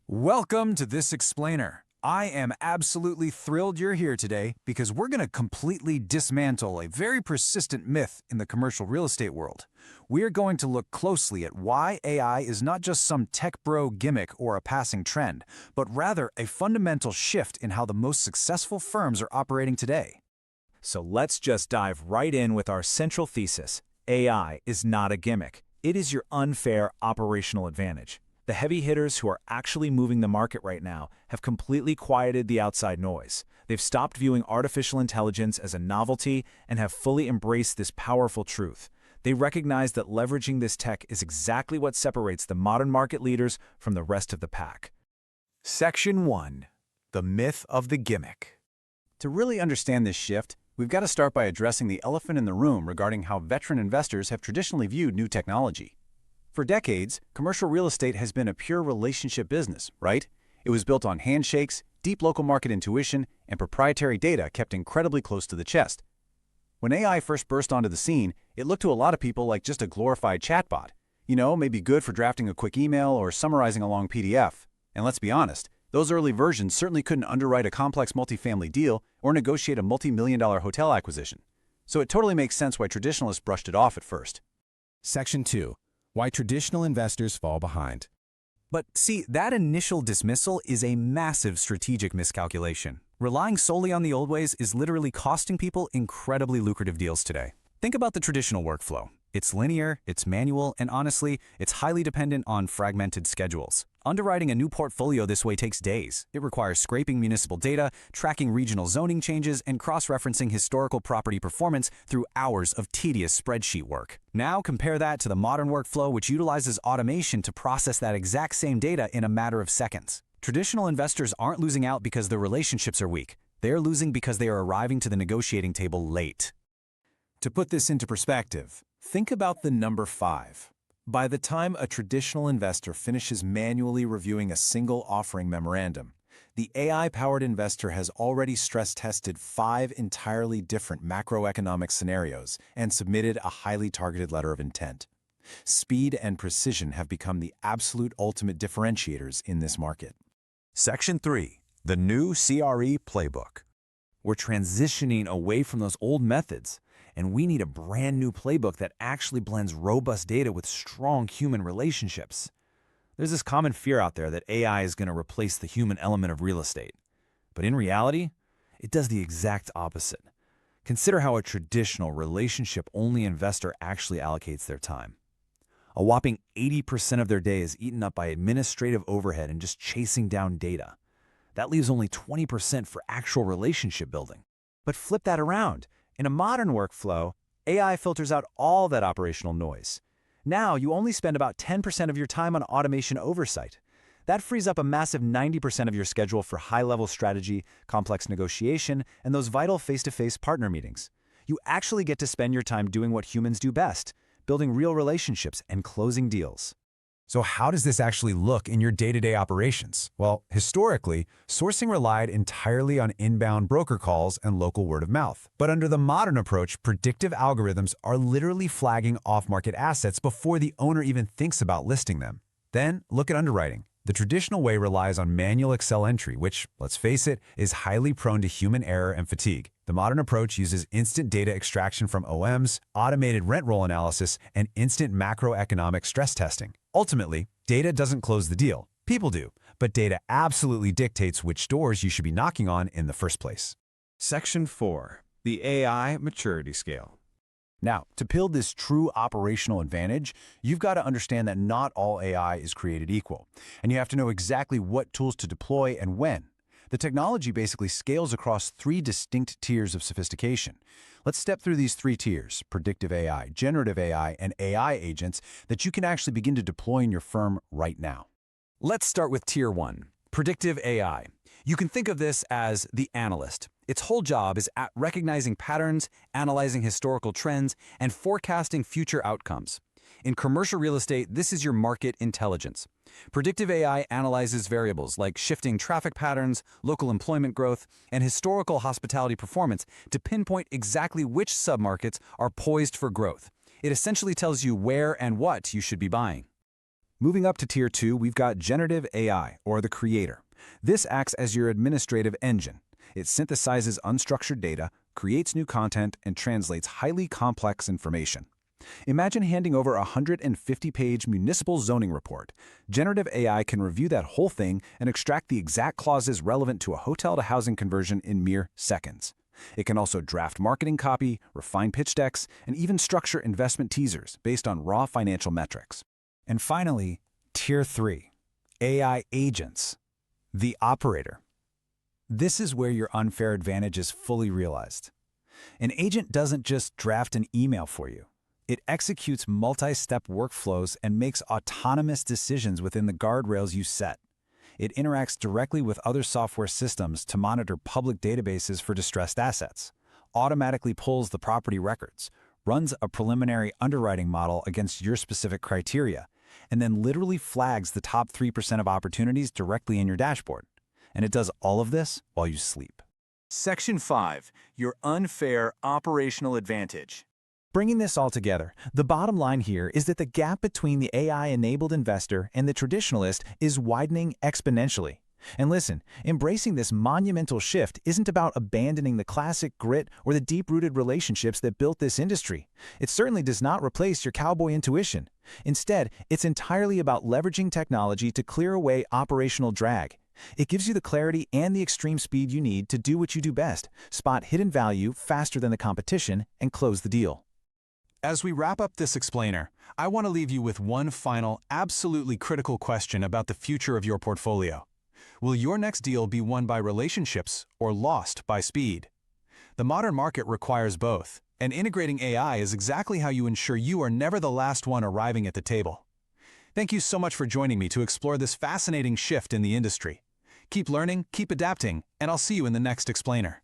Welcome to This Explainer. I am absolutely thrilled you're here today because we're going to completely dismantle a very persistent myth in the commercial real estate world. We're going to look closely at why AI is not just some tech bro gimmick or a passing trend, but rather a fundamental shift in how the most successful firms are operating today. So let's just dive right in with our central thesis. AI is not a gimmick. It is your unfair operational advantage. The heavy hitters who are actually moving the market right now have completely quieted the outside noise. They've stopped viewing artificial intelligence as a novelty and have fully embraced this powerful truth. They recognize that leveraging this tech is exactly what separates the modern market leaders from the rest of the pack. Section 1. The Myth of the Gimmick. To really understand this shift, we've got to start by addressing the elephant in the room regarding how veteran investors have traditionally viewed new technology. For decades, commercial real estate has been a pure relationship business, right? It was built on handshakes, deep local market intuition, and proprietary data kept incredibly close to the chest. When AI first burst onto the scene, it looked to a lot of people like just a glorified chatbot. Maybe good for drafting a quick email or summarizing a long PDF. And let's be honest, those early versions certainly couldn't underwrite a complex multifamily deal or negotiate a multi-million-dollar hotel acquisition. So it totally makes sense why traditionalists brushed it off at first. Section 2. Why traditional investors fall behind. But see, that initial dismissal is a massive strategic miscalculation. Relying solely on the old ways is literally costing people incredibly lucrative deals today. Think about the traditional workflow. It's linear, it's manual, and honestly, it's highly dependent on fragmented schedules. Underwriting a new portfolio this way takes days. It requires scraping municipal data, tracking regional zoning changes, and cross-referencing historical property performance through hours of tedious spreadsheet work. Now compare that to the modern workflow, which utilizes automation to process that exact same data in a matter of seconds. Traditional investors aren't losing out because their relationships are weak. They're losing because they are arriving to the negotiating table late. To put this into perspective, think about the number 5. By the time a traditional investor finishes manually reviewing a single offering memorandum, the AI-powered investor has already stress-tested 5 entirely different macroeconomic scenarios and submitted a highly targeted letter of intent. Speed and precision have become the absolute ultimate differentiators in this market. Section 3. The New CRE Playbook. We're transitioning away from those old methods, and we need a brand new playbook that actually blends robust data with strong human relationships. There's this common fear out there that AI is going to replace the human element of real estate. But in reality, it does the exact opposite. Consider how a traditional relationship-only investor actually allocates their time. A whopping 80% of their day is eaten up by administrative overhead and just chasing down data. That leaves only 20% for actual relationship building. But flip that around. In a modern workflow, AI filters out all that operational noise. Now, you only spend about 10% of your time on automation oversight. That frees up a massive 90% of your schedule for high-level strategy, complex negotiation, and those vital face-to-face partner meetings. You actually get to spend your time doing what humans do best, building real relationships and closing deals. So how does this actually look in your day-to-day operations? Well, historically, sourcing relied entirely on inbound broker calls and local word of mouth. But under the modern approach, predictive algorithms are literally flagging off-market assets before the owner even thinks about listing them. Then, look at underwriting. The traditional way relies on manual Excel entry, which, let's face it, is highly prone to human error and fatigue. The modern approach uses instant data extraction from OMs, automated rent roll analysis, and instant macroeconomic stress testing. Ultimately, data doesn't close the deal. People do, but data absolutely dictates which doors you should be knocking on in the first place. Section 4. The AI Maturity Scale. Now, to build this true operational advantage, you've got to understand that not all AI is created equal, and you have to know exactly what tools to deploy and when. The technology basically scales across 3 distinct tiers of sophistication. Let's step through these 3 tiers: predictive AI, generative AI, and AI agents that you can actually begin to deploy in your firm right now. Let's start with Tier 1, predictive AI. You can think of this as the analyst. Its whole job is at recognizing patterns, analyzing historical trends, and forecasting future outcomes. In commercial real estate, this is your market intelligence. Predictive AI analyzes variables like shifting traffic patterns, local employment growth, and historical hospitality performance to pinpoint exactly which submarkets are poised for growth. It essentially tells you where and what you should be buying. Moving up to Tier 2, we've got generative AI, or the creator. This acts as your administrative engine. It synthesizes unstructured data, creates new content, and translates highly complex information. Imagine handing over a 150-page municipal zoning report. Generative AI can review that whole thing and extract the exact clauses relevant to a hotel-to-housing conversion in mere seconds. It can also draft marketing copy, refine pitch decks, and even structure investment teasers based on raw financial metrics. And finally, Tier 3, AI agents, the operator. This is where your unfair advantage is fully realized. An agent doesn't just draft an email for you. It executes multi-step workflows and makes autonomous decisions within the guardrails you set. It interacts directly with other software systems to monitor public databases for distressed assets, automatically pulls the property records, runs a preliminary underwriting model against your specific criteria, and then literally flags the top 3% of opportunities directly in your dashboard. And it does all of this while you sleep. Section 5. Your unfair operational advantage. Bringing this all together, the bottom line here is that the gap between the AI-enabled investor and the traditionalist is widening exponentially. And listen, embracing this monumental shift isn't about abandoning the classic grit or the deep-rooted relationships that built this industry. It certainly does not replace your cowboy intuition. Instead, it's entirely about leveraging technology to clear away operational drag. It gives you the clarity and the extreme speed you need to do what you do best, spot hidden value faster than the competition, and close the deal. As we wrap up this explainer, I want to leave you with one final, absolutely critical question about the future of your portfolio. Will your next deal be won by relationships or lost by speed? The modern market requires both, and integrating AI is exactly how you ensure you are never the last one arriving at the table. Thank you so much for joining me to explore this fascinating shift in the industry. Keep learning, keep adapting, and I'll see you in the next explainer.